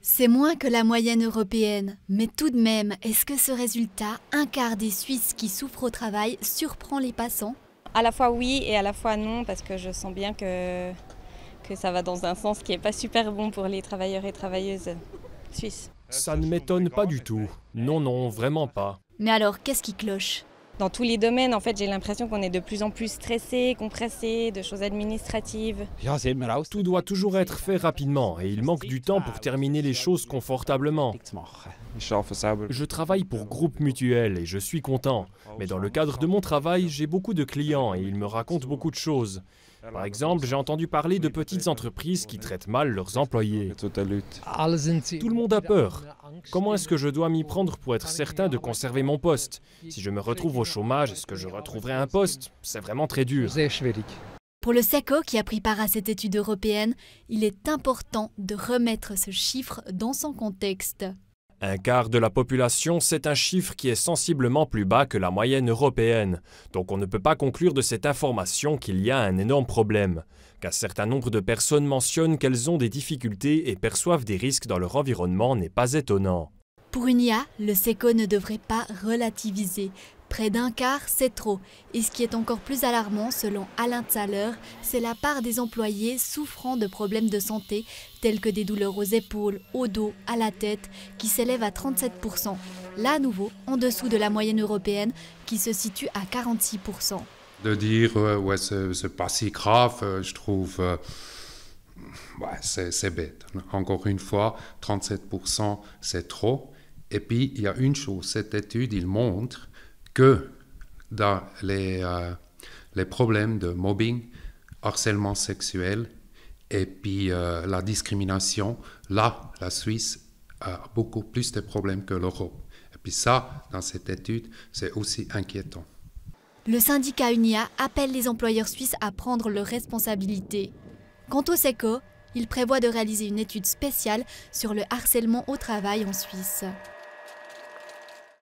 C'est moins que la moyenne européenne, mais tout de même, est-ce que ce résultat, un quart des Suisses qui souffrent au travail, surprend les passants? À la fois oui et à la fois non, parce que je sens bien que ça va dans un sens qui n'est pas super bon pour les travailleurs et travailleuses suisses. Ça ne m'étonne pas du tout. Non, non, vraiment pas. Mais alors, qu'est-ce qui cloche? Dans tous les domaines, en fait, j'ai l'impression qu'on est de plus en plus stressé, compressé, de choses administratives. Tout doit toujours être fait rapidement et il manque du temps pour terminer les choses confortablement. Je travaille pour Groupe Mutuel et je suis content. Mais dans le cadre de mon travail, j'ai beaucoup de clients et ils me racontent beaucoup de choses. Par exemple, j'ai entendu parler de petites entreprises qui traitent mal leurs employés. Tout le monde a peur. Comment est-ce que je dois m'y prendre pour être certain de conserver mon poste? Si je me retrouve au chômage, est-ce que je retrouverai un poste? C'est vraiment très dur. Pour le SECO qui a pris part à cette étude européenne, il est important de remettre ce chiffre dans son contexte. Un quart de la population, c'est un chiffre qui est sensiblement plus bas que la moyenne européenne. Donc on ne peut pas conclure de cette information qu'il y a un énorme problème. Qu'un certain nombre de personnes mentionnent qu'elles ont des difficultés et perçoivent des risques dans leur environnement n'est pas étonnant. Pour une IA, le SECO ne devrait pas relativiser. Près d'un quart, c'est trop. Et ce qui est encore plus alarmant, selon Alain Thaler, c'est la part des employés souffrant de problèmes de santé, tels que des douleurs aux épaules, au dos, à la tête, qui s'élèvent à 37%. Là, à nouveau, en dessous de la moyenne européenne, qui se situe à 46%. De dire ouais, c'est pas si grave, je trouve, c'est bête. Encore une fois, 37%, c'est trop. Et puis, il y a une chose, cette étude, il montre que dans les problèmes de mobbing, harcèlement sexuel et puis la discrimination, là, la Suisse a beaucoup plus de problèmes que l'Europe. Et puis ça, dans cette étude, c'est aussi inquiétant. Le syndicat UNIA appelle les employeurs suisses à prendre leurs responsabilités. Quant au SECO, il prévoit de réaliser une étude spéciale sur le harcèlement au travail en Suisse.